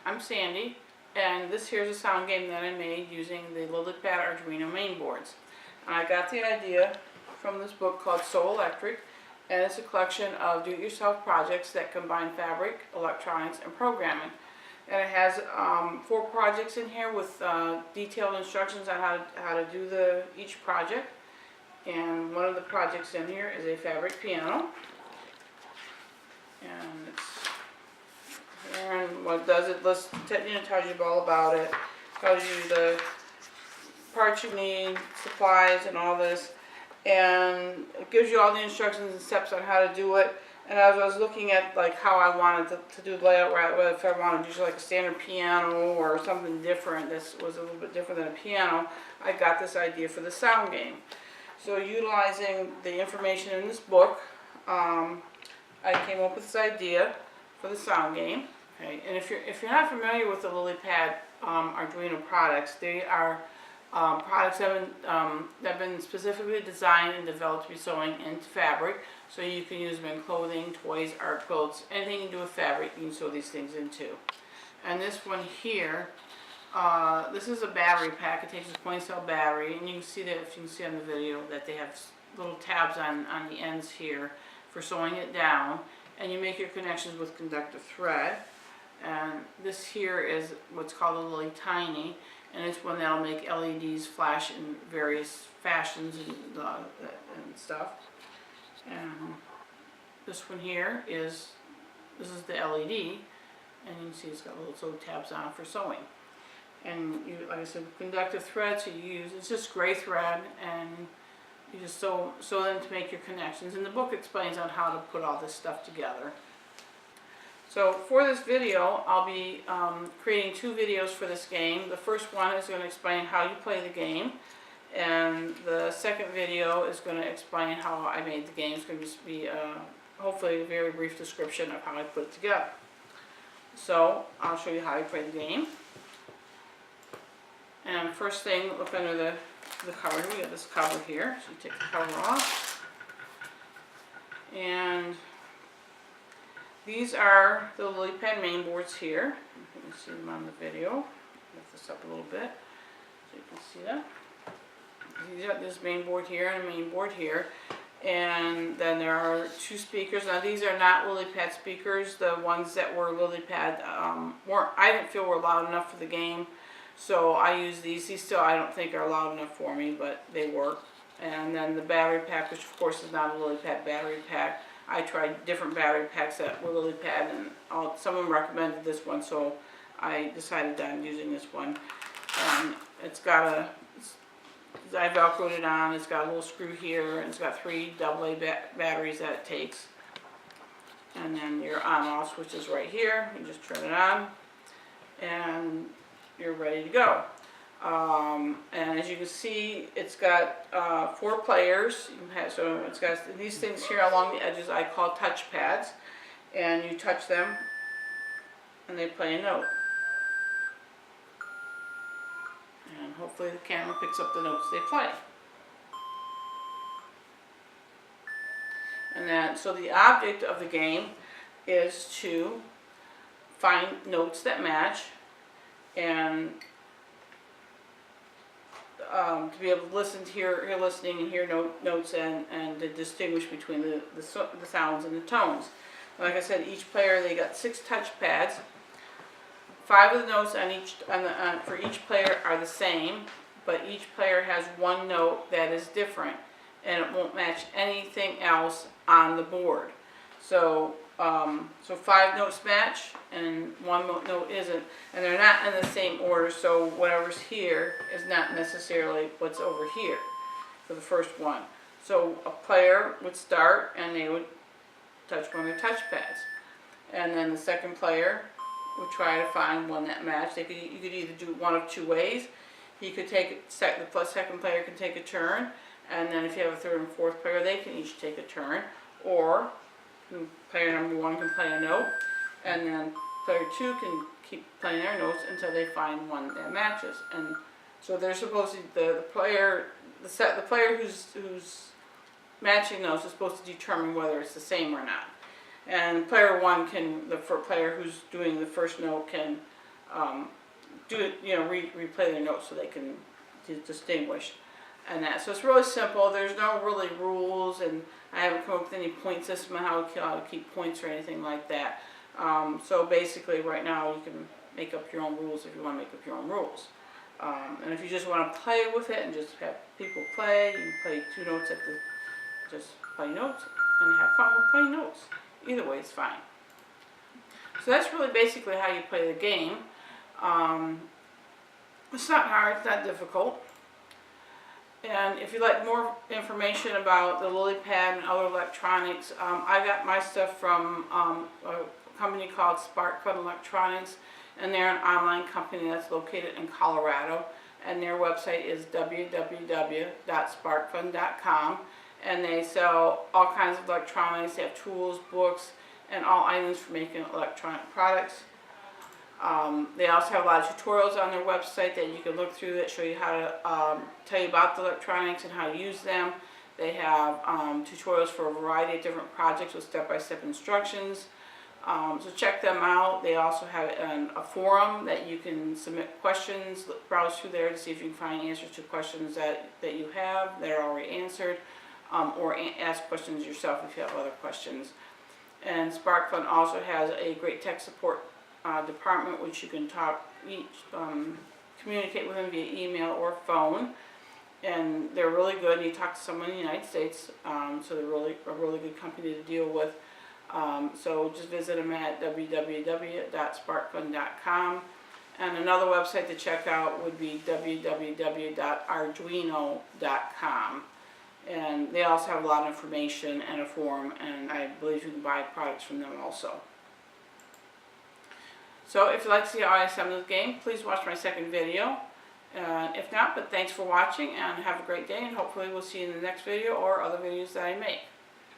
I'm Sandy, and this here's a sound game that I made using the Lilypad Arduino Mainboards. And I got the idea from this book called So Electric, and it's a collection of do-it-yourself projects that combine fabric, electronics, and programming. And it has 4 projects in here with detailed instructions on how to do each project. And one of the projects in here is a fabric piano. And it's here, and what it does, it lists, tells you all about it, tells you the parts you need, supplies, and all this, and it gives you all the instructions and steps on how to do it. And as I was looking at like how I wanted to do the layout, whether if I wanted to do like a standard piano or something different, this was a little bit different than a piano, I got this idea for the sound game. So utilizing the information in this book, I came up with this idea for the sound game. Okay, and if you're not familiar with the Lilypad Arduino products, they are products that have been specifically designed and developed to be sewing into fabric, so you can use them in clothing, toys, art quilts, anything you can do with fabric you can sew these things into. And this one here, this is a battery pack. It takes a point-cell battery, and you can see that if you can see on the video that they have little tabs on the ends here for sewing it down, and you make your connections with conductive thread. And this here is what's called a Lily Tiny, and it's one that'll make LEDs flash in various fashions and stuff. And this one here is the LED, and you can see it's got little tabs on it for sewing. And you, like I said, conductive thread, so you use, it's just gray thread, and you just sew them to make your connections. And the book explains on how to put all this stuff together. So for this video, I'll be creating 2 videos for this game. The first one is going to explain how you play the game, and the second video is going to explain how I made the game. It's going to just be hopefully a very brief description of how I put it together. So I'll show you how I play the game. And first thing, look under the cover. We got this cover here, so you take the cover off. And these are the Lilypad Mainboards here. You can see them on the video. Lift this up a little bit so you can see them. You got this mainboard here and a mainboard here. And then there are 2 speakers. Now these are not Lilypad speakers. The ones that were Lilypad I didn't feel were loud enough for the game. So I use these. These still I don't think are loud enough for me, but they work. And then the battery pack, which of course is not a Lilypad battery pack. I tried different battery packs that were Lilypad, and some of them recommended this one, so I decided on using this one. And it's got I velcroed it on. It's got a little screw here, and it's got 3 AA batteries that it takes. And then your on-off switch is right here. You just turn it on, and you're ready to go. And as you can see, it's got 4 players. So it's got these things here along the edges I call touch pads, and you touch them and they play a note. And hopefully the camera picks up the notes they play. And then, so the object of the game is to find notes that match, and to be able to listen to hear listening and hear notes, and to distinguish between the sounds and the tones. Like I said, each player, they got 6 touch pads. 5 of the notes for each player are the same, but each player has 1 note that is different, and it won't match anything else on the board. So 5 notes match and 1 note isn't, and they're not in the same order, so whatever's here is not necessarily what's over here for the first one. So a player would start and they would touch one of their touch pads, and then the second player would try to find one that matched. You could either do one of 2 ways. He could take the second player can take a turn, and then if you have a 3rd and 4th player, they can each take a turn, or player number 1 can play a note, and then player 2 can keep playing their notes until they find one that matches. And so they're supposed to, the player who's matching notes is supposed to determine whether it's the same or not. And player 1 can, the player who's doing the first note can replay their notes so they can distinguish and that. So it's really simple. There's no really rules, and I haven't come up with any point system on how to keep points or anything like that. So basically right now you can make up your own rules if you want to make up your own rules. And if you just want to play with it and just have people play, you can play 2 notes just play notes and have fun with playing notes. Either way is fine. So that's really basically how you play the game. It's not hard, it's not difficult. And if you'd like more information about the Lilypad and other electronics, I got my stuff from a company called SparkFun Electronics, and they're an online company that's located in Colorado, and their website is www.sparkfun.com, and they sell all kinds of electronics. They have tools, books, and all items for making electronic products. They also have a lot of tutorials on their website that you can look through that show you how to tell you about the electronics and how to use them. They have tutorials for a variety of different projects with step-by-step instructions. So check them out. They also have a forum that you can submit questions, browse through there to see if you can find answers to questions that you have that are already answered, or ask questions yourself if you have other questions. And SparkFun also has a great tech support department, which you can communicate with them via email or phone, and they're really good. You talk to someone in the United States, so they're a really good company to deal with. So just visit them at www.sparkfun.com, and another website to check out would be www.arduino.com, and they also have a lot of information and a forum, and I believe you can buy products from them also. So if you'd like to see how I assemble the game, please watch my second video. If not, but thanks for watching, and have a great day, and hopefully we'll see you in the next video or other videos that I make.